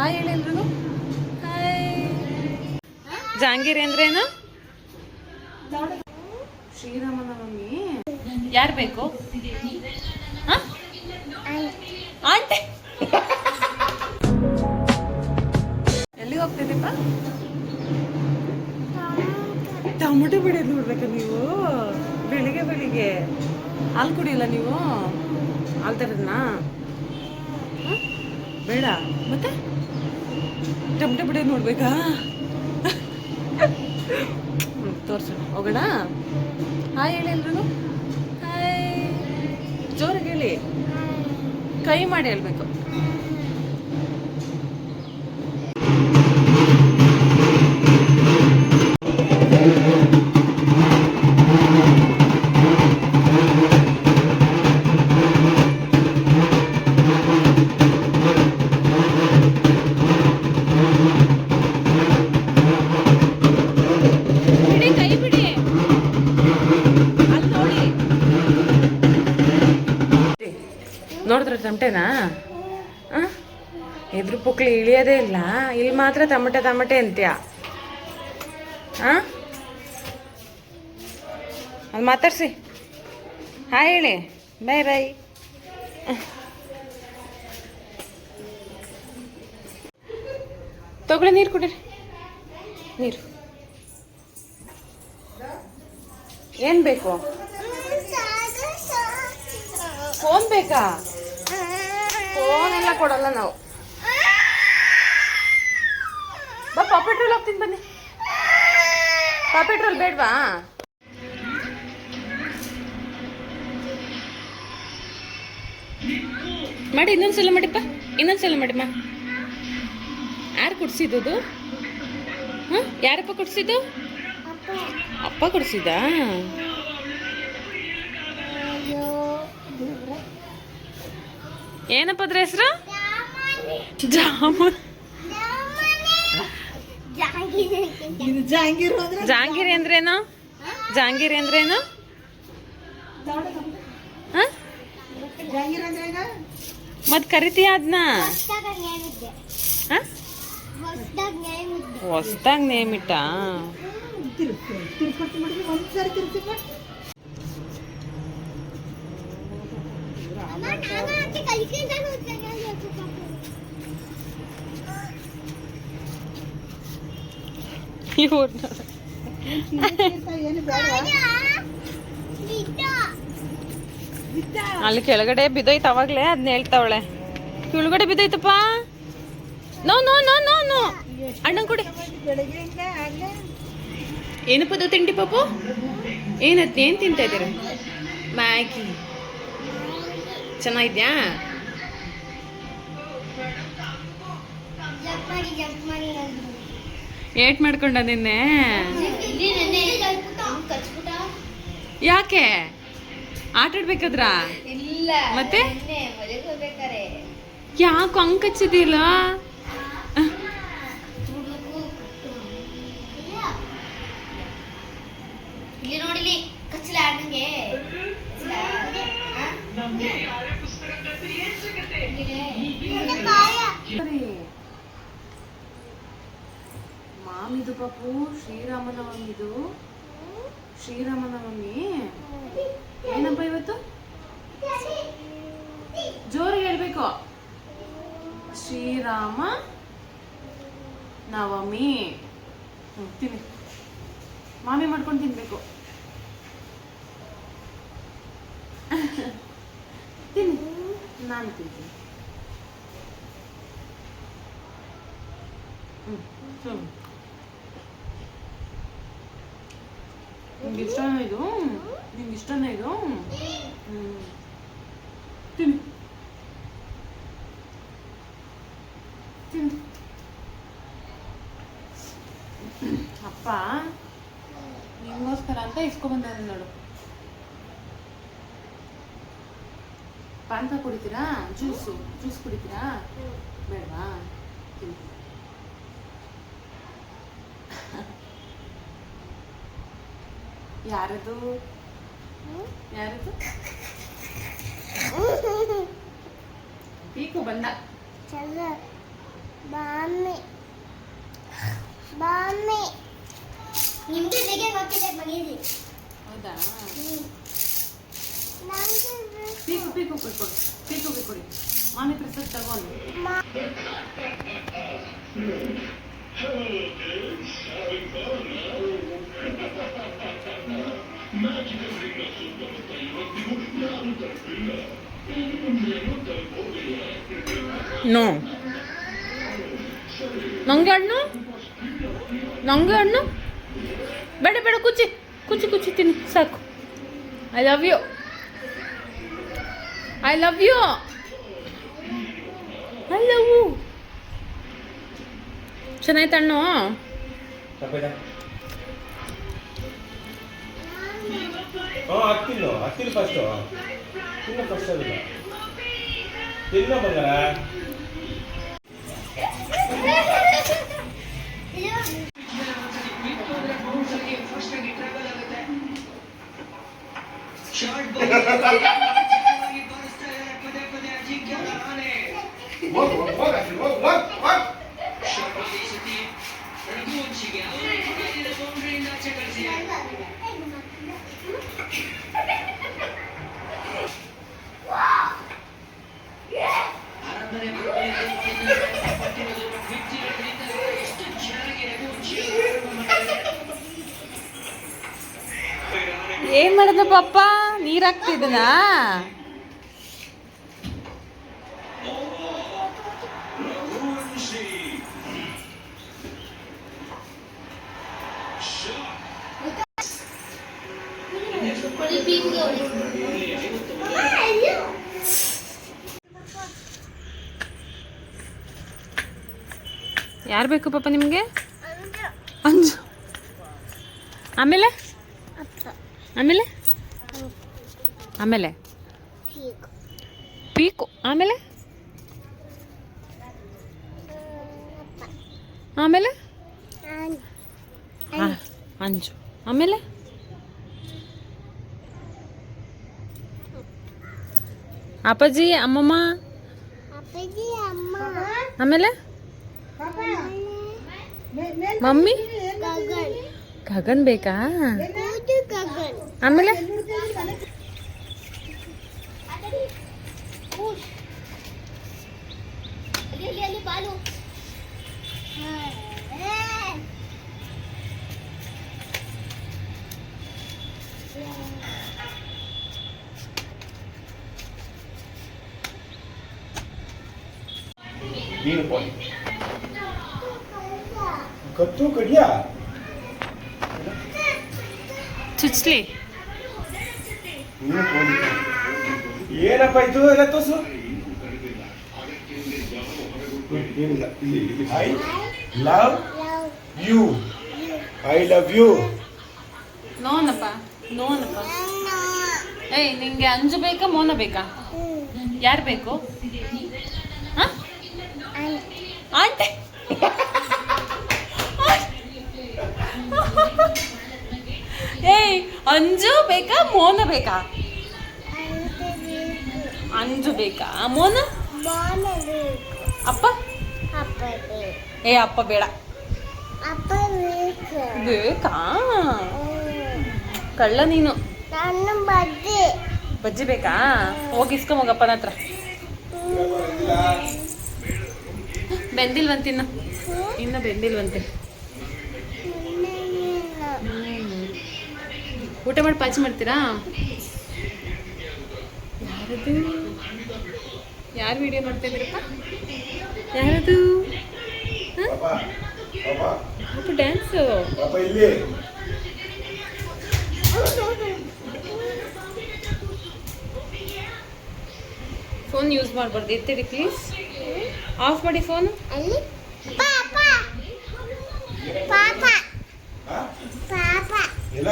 Hi ಹೇಳಿ ಎಲ್ರಿಗೂ. Hi. ಜಾಂಗೀರಿ ಅಂದ್ರೇನು? ಶ್ರೀರಾಮನವಮಿ ಯಾರು ಬೇಕು? ಆಂಟಿ ಎಲ್ಲಿಗೆ ಹೋಗ್ತಿದ್ದೀಪ? ಟೊಮೊಟೊ ಬಿಡೋದು ನೋಡ್ಬೇಕಾ ನೀವು? ಬೆಳಿಗ್ಗೆ ಬೆಳಿಗ್ಗೆ ಹಾಲು ಕುಡಿಯಲ್ಲ ನೀವು? ಹಾಲು ತರದ್ನಾ? ಬೇಡ ಮತ್ತೆ ಟೊಮೊಟೊ ಬಿಡೋದು ನೋಡ್ಬೇಕಾ? ತೋರ್ಸೋಣ, ಹೋಗೋಣ. ಹಾಯ್ ಹೇಳಿ ಎಲ್ರಿಗೂ. ಹಾಯ್. ಜೋರಾಗಿ ಹೇಳಿ, ಕೈ ಮಾಡಿ ಹೇಳ್ಬೇಕು. ನೋಡಿದ್ರೆ ತಮಟೆನಾ? ಇದ್ರ ಪುಕ್ಲಿ ಇಳಿಯೋದೇ ಇಲ್ಲ. ಇಲ್ಲಿ ಮಾತ್ರ ತಮಟೆ ತಮಟೆ ಅಂತ್ಯ. ಅಲ್ಲಿ ಮಾತಾಡ್ಸಿ. ಹಾಯ್ ಹೇಳಿ. ಬಾಯ್ ಬಾಯ್. ತಗೊಳ್ಳಿ, ನೀರು ಕುಡೀರಿ. ನೀರು ಏನು ಬೇಕು? ಫೋನ್ ಬೇಕಾ? ಫೋನ್ ಎಲ್ಲ ಕೊಡಲ್ಲ ನಾವು. ಬಾ, ಪಾಪೆಟ್ರೋಲ್ ಹೋಗ್ತೀನಿ ಬನ್ನಿ. ಪಾಪೆಟ್ರೋಲ್ ಬೇಡವಾ? ಮಾಡಿ, ಇನ್ನೊಂದ್ಸಲ ಮಾಡಿಪ್ಪ, ಇನ್ನೊಂದ್ಸಲ ಮಾಡಿಮ್ಮ. ಯಾರು ಕುಡ್ಸಿದ್ದು? ಯಾರಪ್ಪ ಕುಡ್ಸಿದ್ದು? ಅಪ್ಪ ಕುಡ್ಸಿದ್ದಾ? ಏನಪ್ಪ ಅದ್ರ ಹೆಸರು? ಜಾಮೂನ್. ಜಾಂಗೀರಿ ಅಂದ್ರೇನು? ಜಾಂಗೀರಿ ಅಂದ್ರೇನು? ಮತ್ ಕರಿತೀಯ ಅದನ್ನ? ಹೊಸ್ದಾಗ್ ನೇಮಿಟ್ಟ. ಅಲ್ಲಿ ಕೆಳಗಡೆ ಬಿದ್ದೋಯ್ತು ಅವಾಗ್ಲೇ, ಅದನ್ನ ಹೇಳ್ತಾವಳೆ. ಕೆಳಗಡೆ ಬಿದ್ದೋಯ್ತಪ್ಪ. No no no no no. ಅಣ್ಣ ಕೊಡಿ. ಏನಪ್ಪದು ತಿಂಡಿ ಪಾಪು? ಏನ್ ತಿಂತಾ ಇದ್ದೀರ? ಮ್ಯಾಗಿ. ಚೆನ್ನಾಗಿದ್ಯಾ? ಏಟ್ ಮಾಡ್ಕೊಂಡ ನಿನ್ನೆ? ಯಾಕೆ ಆಟ ಆಡ್ಬೇಕಾದ್ರ? ಮತ್ತೆ ಯಾಕೆ ಹಂಗ್ ಕಚ್ಚಿದಿಲ್ಲ? ಮಾಮಿದು ಪಾಪು ಶ್ರೀರಾಮನವಮಿದು. ಶ್ರೀರಾಮನವಮಿ ಏನಪ್ಪ ಇವತ್ತು? ಜೋರಾಗಿ ಹೇಳ್ಬೇಕು. ಶ್ರೀರಾಮ ನವಮಿ. ತಿನ್ನಿ, ಮಾಮಿ ಮಾಡ್ಕೊಂಡು ತಿನ್ಬೇಕು. ತಿನ್ನಿ, ನಾನು ತಿಂತೀನಿ. ನಿಮ್ಗೆ ಇಷ್ಟನಾ ಇದು? ನಿಮ್ಗೆ ಇಷ್ಟನಾ ಇದು? ತಿನ್ನಿ ತಿನ್ನಿ. ಅಪ್ಪ ನಿಮಗೋಸ್ಕರ ಅಂತ ಇಸ್ಕೊಬಂದವ್ರೆ ನೋಡು. ಪಾನಕ ಕುಡಿತೀರಾ? ಜ್ಯೂಸ್ ಕುಡಿತೀರಾ? ಬೇಡವಾ? ಯಾರದು? ಪೀಕು ಬಂದ. ಬಾಮಿ ಬಾಮಿ ನಿಮ್ದು ಹೇಗೆ ಹೋಗ್ತಿದೆ ಬನ್ನಿ. ಹೌದಾ? ನಂಗೆ ಪೀಕು ಪೀಕು ಕೊಡಿ, ಪೀಕು ಕೊಡಿ. ಮಾನೆ ಪ್ರಸಾದ್ ತಗೊಂಡು. ನೋ ನಂಗೆ ಹಣ್ಣು, ನಂಗೆ ಹಣ್ಣು ಬೇಡ ಬೇಡ, ಕುಚ್ಚಿ ಕುಚ್ಚಿ ಕುಚ್ಚಿ ತಿನ್ನಿ ಸಾಕು. I love you, I love you, I love you. ಚೆನ್ನಾಯ್ತು ಹಣ್ಣು. ಹತ್ತಿಲ್ಲ ಫಸ್ಟು ತಿನ್ನ ಫಸ್ಟ್ ಅಲ್ಲ ತಿನ್ನ ಬಂಗಾರ. ಏನ್ ಮಾಡಿದ ಪಪ್ಪ? ನೀರ್ ಹಾಕ್ತಿದ್ದನಾ? ಯಾರು ಬೇಕು ಪಾಪ ನಿಮಗೆ? ಅಂಜು. ಆಮೇಲೆ ಆಮೇಲೆ ಆಮೇಲೆ ಪೀಕು. ಆಮೇಲೆ ಆಮೇಲೆ ಅಂಜು. ಆಮೇಲೆ ಅಪ್ಪಾಜಿ ಅಮ್ಮಮ್ಮ. ಆಮೇಲೆ ಮಮ್ಮಿ. ಗಗನ್ ಬೇಕಾ? ಆಮೇಲೆ ಕತ್ತು ಕಡಿಯಾ ಚುಚ್ಲಿ. ಏನಪ್ಪ ಇದು ಎಲ್ಲ ತೋಸು. ಏನಿಲ್ಲ ಇಲ್ಲಿ I love you, I love you. ನೋನಪ್ಪ ನೋನಪ್ಪ. ಏಯ್ ನಿಂಗೆ ಅಂಜು ಬೇಕಾ ಮೋನ ಬೇಕಾ? ಯಾರು ಬೇಕು? ಆಂಟಿ. ಏಯ್ ಅಂಜು ಬೇಕಾ ಮೋನ ಬೇಕಾ? ಅಂಜು ಬೇಕಾ ಮೋನ? ಅಪ್ಪ? ಏ ಅಪ್ಪ ಬೇಡ. ಬೇಕಾ? ಕಳ್ಳ ನೀನು. ಬಜ್ಜಿ ಬೇಕಾ? ಹೋಗಿ ಇಸ್ಕೊಂಬೋಗಪ್ಪನ ಹತ್ರ. ಬೆಂದಿಲ್ವಂತ ಇನ್ನು ಬೆಂದಿಲ್ವಂತೆ. ಊಟ ಮಾಡಿ ಪಾಚಿ ಮಾಡ್ತೀರಾ? ಯಾರದು? ಯಾರು ವಿಡಿಯೋ ನೋಡ್ತಾ ಇದ್ದೀರಪ್ಪ? ಯಾರದು? ಡ್ಯಾನ್ಸು. ಫೋನ್ ಯೂಸ್ ಮಾಡಬಾರ್ದು. ಎತ್ತಿಡಿ ಪ್ಲೀಸ್. ಆಫ್ ಮಾಡಿ ಫೋನ್. ಇಲ್ಲ